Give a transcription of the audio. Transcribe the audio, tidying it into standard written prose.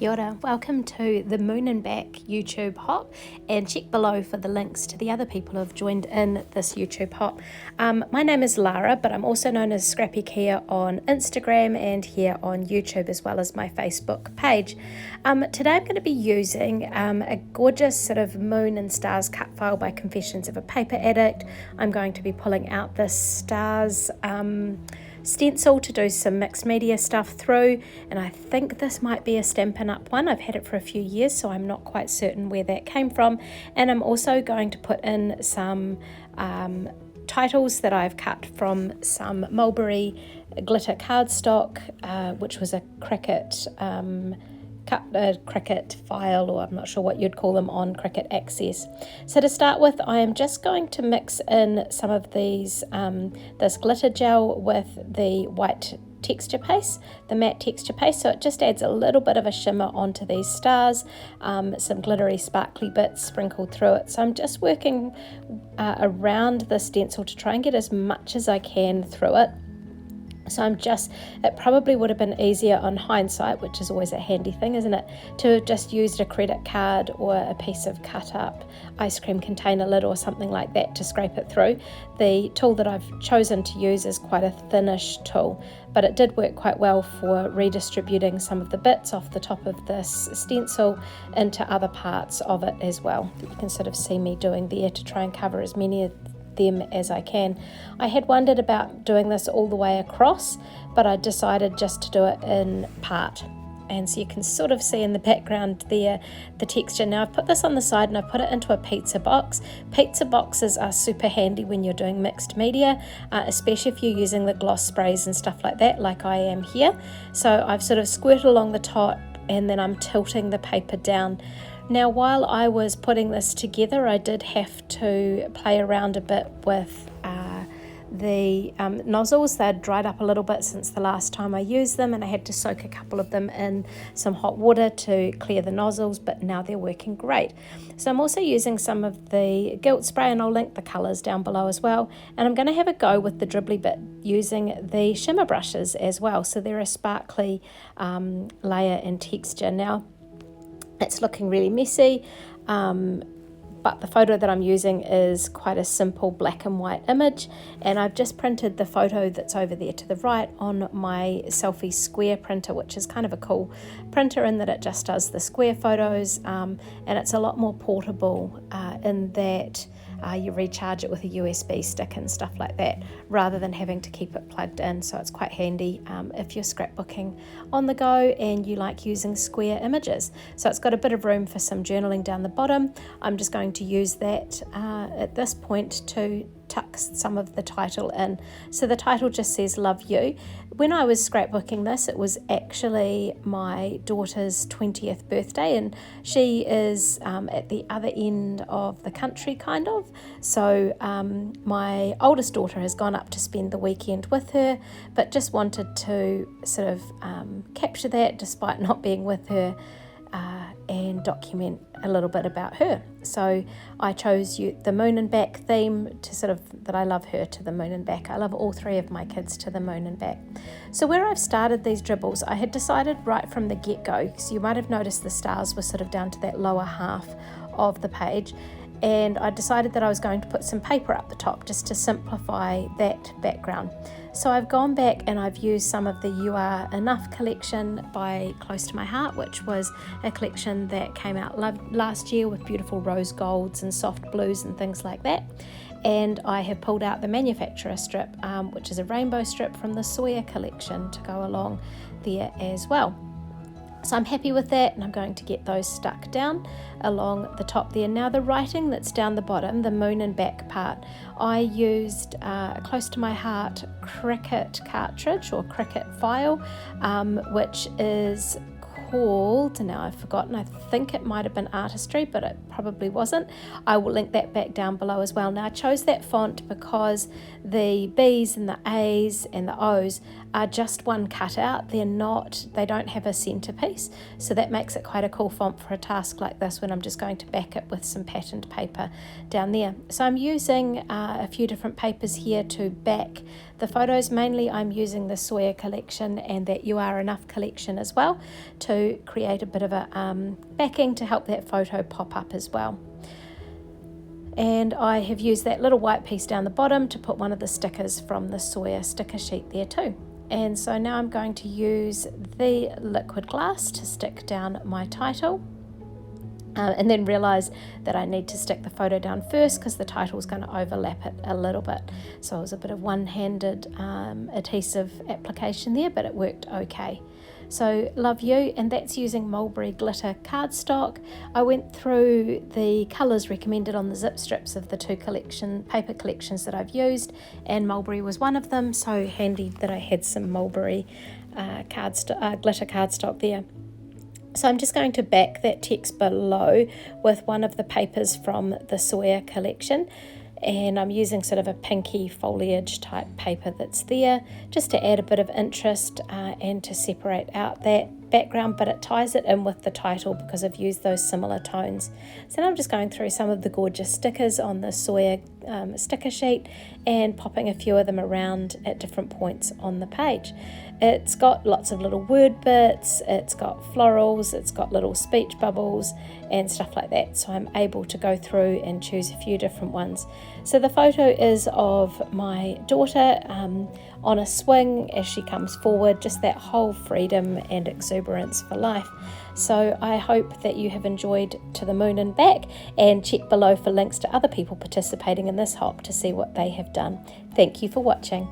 Kia ora. Welcome to the Moon and Back YouTube hop, and check below for the links to the other people who have joined in this YouTube hop. My name is Lara, but I'm also known as Scrappykea on Instagram and here on YouTube, as well as my Facebook page. Today I'm going to be using a gorgeous sort of moon and stars cut file by Confessions of a Paper Addict. I'm going to be pulling out this stars stencil to do some mixed media stuff through, and I think this might be a Stampin' Up one. I've had it for a few years, so I'm not quite certain where that came from. And I'm also going to put in some titles that I've cut from some mulberry glitter cardstock, which was a Cricut Cricut file, or I'm not sure what you'd call them, on Cricut Access. So to start with, I am just going to mix in some of these this glitter gel with the white texture paste, the matte texture paste, so it just adds a little bit of a shimmer onto these stars, some glittery sparkly bits sprinkled through it. So I'm just working around the stencil to try and get as much as I can through it. So it probably would have been easier on hindsight, which is always a handy thing, isn't it, to have just used a credit card or a piece of cut up ice cream container lid or something like that to scrape it through. The tool that I've chosen to use is quite a thinnish tool, but it did work quite well for redistributing some of the bits off the top of this stencil into other parts of it as well. You can sort of see me doing there to try and cover as many of them as I can. I had wondered about doing this all the way across, but I decided just to do it in part. And so you can sort of see in the background there the texture. Now I've put this on the side and I put it into a pizza box. Pizza boxes are super handy when you're doing mixed media, especially if you're using the gloss sprays and stuff like that, like I am here. So I've sort of squirted along the top and then I'm tilting the paper down. Now, while I was putting this together, I did have to play around a bit with the nozzles. They'd dried up a little bit since the last time I used them, and I had to soak a couple of them in some hot water to clear the nozzles, but now they're working great. So I'm also using some of the gilt spray, and I'll link the colours down below as well. And I'm going to have a go with the dribbly bit using the shimmer brushes as well. So they're a sparkly layer and texture. Now, it's looking really messy, but the photo that I'm using is quite a simple black and white image, and I've just printed the photo that's over there to the right on my Selfie Square printer, which is kind of a cool printer in that it just does the square photos, and it's a lot more portable in that you recharge it with a USB stick and stuff like that, rather than having to keep it plugged in. So it's quite handy if you're scrapbooking on the go and you like using square images. So it's got a bit of room for some journaling down the bottom. I'm just going to use that at this point to tuck some of the title in. So the title just says "Love You." When I was scrapbooking this, it was actually my daughter's 20th birthday, and she is at the other end of the country, kind of. So my oldest daughter has gone up to spend the weekend with her, but just wanted to sort of capture that despite not being with her, and document a little bit about her. So I chose the Moon and Back theme to sort of, that I love her to the moon and back. I love all three of my kids to the moon and back. So where I've started these dribbles, I had decided right from the get-go, because you might have noticed the stars were sort of down to that lower half of the page, and I decided that I was going to put some paper up the top just to simplify that background. So I've gone back and I've used some of the You Are Enough collection by Close to My Heart, which was a collection that came out last year with beautiful rose golds and soft blues and things like that. And I have pulled out the manufacturer strip, which is a rainbow strip from the Sawyer collection, to go along there as well. So I'm happy with that, and I'm going to get those stuck down along the top there. Now the writing that's down the bottom, the Moon and Back part, I used a Close to My Heart Cricut cartridge or Cricut file, which is called, now I've forgotten, I think it might have been Artistry, but it probably wasn't. I will link that back down below as well. Now I chose that font because the B's and the A's and the O's are just one cutout. They don't have a centerpiece, so that makes it quite a cool font for a task like this when I'm just going to back it with some patterned paper down there. So I'm using a few different papers here to back the photos. Mainly I'm using the Sawyer collection and that You Are Enough collection as well to also create a bit of a backing to help that photo pop up as well. And I have used that little white piece down the bottom to put one of the stickers from the Sawyer sticker sheet there too. And so now I'm going to use the liquid glass to stick down my title. And then realise that I need to stick the photo down first because the title is going to overlap it a little bit. So it was a bit of one-handed adhesive application there, but it worked okay. So love you, and that's using Mulberry glitter cardstock. I went through the colours recommended on the zip strips of the two paper collections that I've used, and Mulberry was one of them, so handy that I had some Mulberry glitter cardstock there. So I'm just going to back that text below with one of the papers from the Sawyer collection, and I'm using sort of a pinky foliage type paper that's there just to add a bit of interest and to separate out that background, but it ties it in with the title because I've used those similar tones. So now I'm just going through some of the gorgeous stickers on the Sawyer sticker sheet and popping a few of them around at different points on the page. It's got lots of little word bits, it's got florals, it's got little speech bubbles and stuff like that, so I'm able to go through and choose a few different ones. So the photo is of my daughter on a swing as she comes forward, just that whole freedom and exuberance for life. So I hope that you have enjoyed To the Moon and Back, and check below for links to other people participating in this hop to see what they have done. Thank you for watching.